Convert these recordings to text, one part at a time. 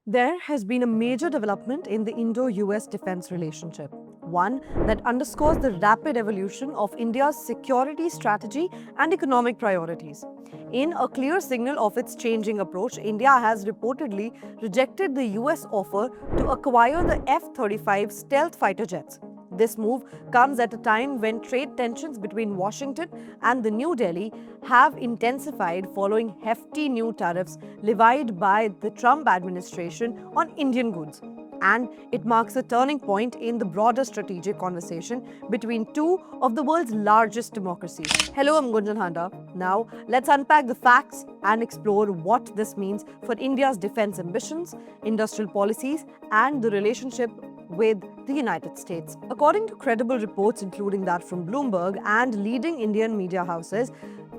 There has been a major development in the Indo-US defense relationship, one that underscores the rapid evolution of India's security strategy and economic priorities. In a clear signal of its changing approach, India has reportedly rejected the US offer to acquire the F-35 stealth fighter jets. This move comes at a time when trade tensions between Washington and the New Delhi have intensified following hefty new tariffs levied by the Trump administration on Indian goods. And it marks a turning point in the broader strategic conversation between two of the world's largest democracies. Hello, I'm Gunjan Handa. Now, let's unpack the facts and explore what this means for India's defense ambitions, industrial policies, and the relationship with the United States. According to credible reports, including that from Bloomberg and leading Indian media houses,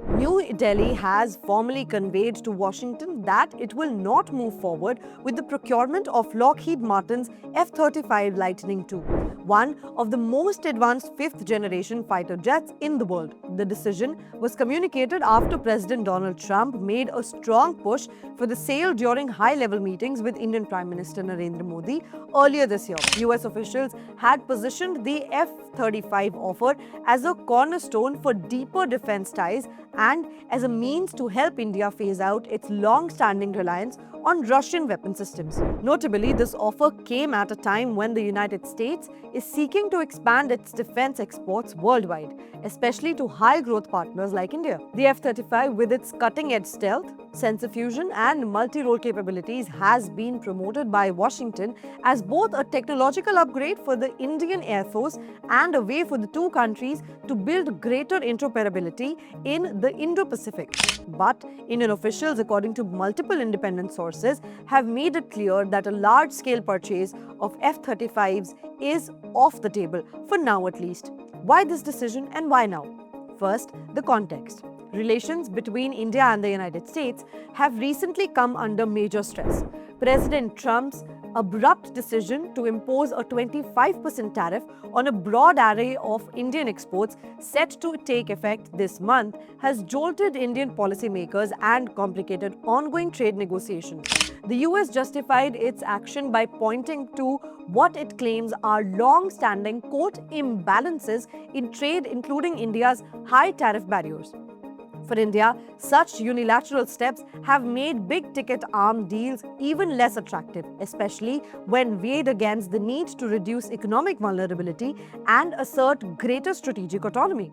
New Delhi has formally conveyed to Washington that it will not move forward with the procurement of Lockheed Martin's F-35 Lightning II, one of the most advanced fifth-generation fighter jets in the world. The decision was communicated after President Donald Trump made a strong push for the sale during high-level meetings with Indian Prime Minister Narendra Modi earlier this year. US officials had positioned the F-35 offer as a cornerstone for deeper defense ties and as a means to help India phase out its long-standing reliance on Russian weapon systems. Notably, this offer came at a time when the United States is seeking to expand its defense exports worldwide, especially to high-growth partners like India. The F-35, with its cutting-edge stealth, sensor fusion, and multi-role capabilities, has been promoted by Washington as both a technological upgrade for the Indian Air Force and a way for the two countries to build greater interoperability in the Indo-Pacific. But Indian officials, according to multiple independent sources, have made it clear that a large-scale purchase of F-35s is off the table, for now at least. Why this decision and why now? First, the context. Relations between India and the United States have recently come under major stress. President Trump's abrupt decision to impose a 25% tariff on a broad array of Indian exports set to take effect this month has jolted Indian policymakers and complicated ongoing trade negotiations. The US justified its action by pointing to what it claims are long-standing, quote, imbalances in trade, including India's high tariff barriers. For India, such unilateral steps have made big-ticket arms deals even less attractive, especially when weighed against the need to reduce economic vulnerability and assert greater strategic autonomy.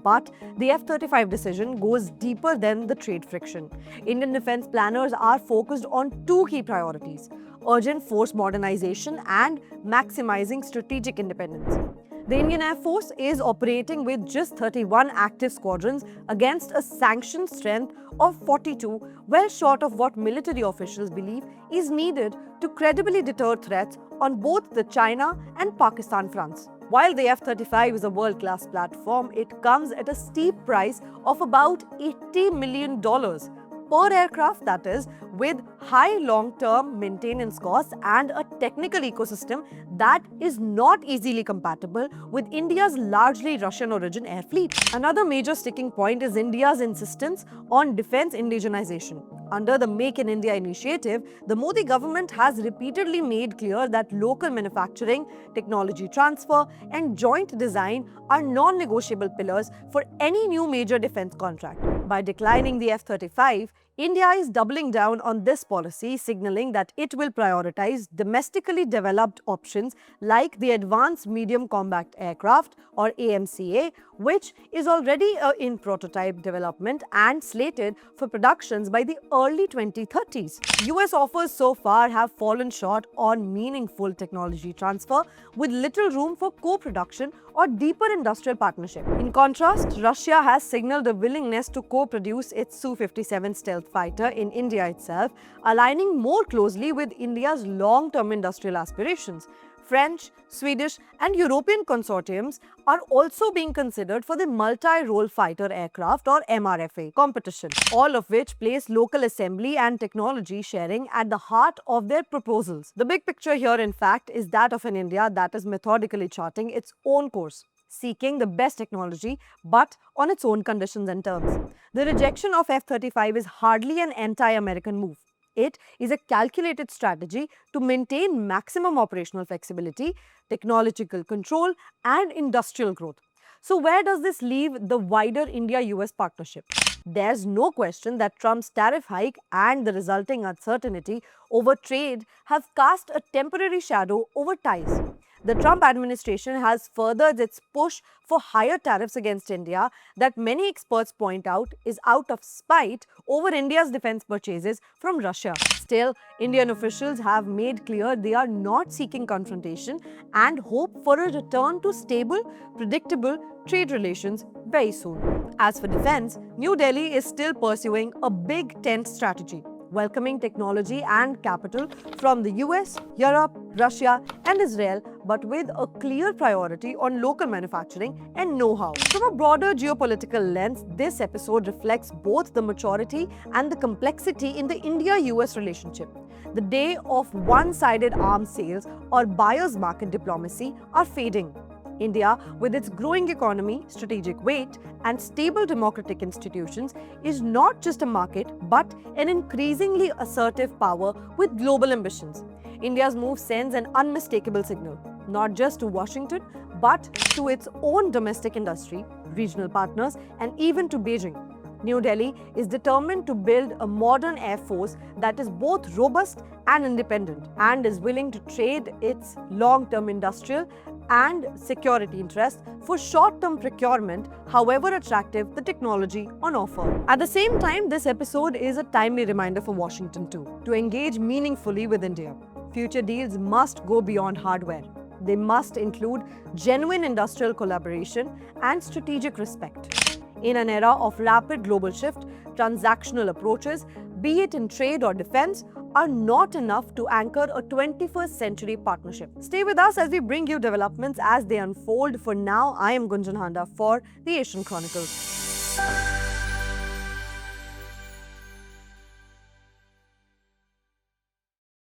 But the F-35 decision goes deeper than the trade friction. Indian defense planners are focused on two key priorities: urgent force modernization and maximizing strategic independence. The Indian Air Force is operating with just 31 active squadrons against a sanctioned strength of 42, well short of what military officials believe is needed to credibly deter threats on both the China and Pakistan fronts. While the F-35 is a world-class platform, it comes at a steep price of about $80 million per aircraft, that is, with high long-term maintenance costs and a technical ecosystem that is not easily compatible with India's largely Russian-origin air fleet. Another major sticking point is India's insistence on defense indigenization. Under the Make in India initiative, the Modi government has repeatedly made clear that local manufacturing, technology transfer, and joint design are non-negotiable pillars for any new major defense contract. By declining the F-35, India is doubling down on this policy, signaling that it will prioritize domestically developed options like the Advanced Medium Combat Aircraft or AMCA, which is already in prototype development and slated for productions by the early 2030s. US offers so far have fallen short on meaningful technology transfer, with little room for co-production or deeper industrial partnership. In contrast, Russia has signaled a willingness to co-produce its Su-57 stealth fighter in India itself, aligning more closely with India's long-term industrial aspirations. French, Swedish, and European consortiums are also being considered for the multi-role fighter aircraft or MRFA competition, all of which place local assembly and technology sharing at the heart of their proposals. The big picture here, in fact, is that of an India that is methodically charting its own course, seeking the best technology, but on its own conditions and terms. The rejection of F-35 is hardly an anti-American move. It is a calculated strategy to maintain maximum operational flexibility, technological control, and industrial growth. So, where does this leave the wider India US partnership? There's no question that Trump's tariff hike and the resulting uncertainty over trade have cast a temporary shadow over ties. The Trump administration has furthered its push for higher tariffs against India that many experts point out is out of spite over India's defense purchases from Russia. Still, Indian officials have made clear they are not seeking confrontation and hope for a return to stable, predictable trade relations very soon. As for defense, New Delhi is still pursuing a big tent strategy, welcoming technology and capital from the US, Europe, Russia, and Israel, but with a clear priority on local manufacturing and know-how. From a broader geopolitical lens, this episode reflects both the maturity and the complexity in the India-US relationship. The day of one-sided arms sales or buyer's market diplomacy are fading. India, with its growing economy, strategic weight, and stable democratic institutions, is not just a market but an increasingly assertive power with global ambitions. India's move sends an unmistakable signal, not just to Washington but to its own domestic industry, regional partners, and even to Beijing. New Delhi is determined to build a modern air force that is both robust and independent and is willing to trade its long-term industrial and security interests for short-term procurement, however attractive the technology on offer. At the same time, this episode is a timely reminder for Washington too, to engage meaningfully with India. Future deals must go beyond hardware. They must include genuine industrial collaboration and strategic respect. In an era of rapid global shift, transactional approaches, be it in trade or defense, are not enough to anchor a 21st century partnership. Stay with us as we bring you developments as they unfold. For now, I am Gunjan Handa for the Asian Chronicles.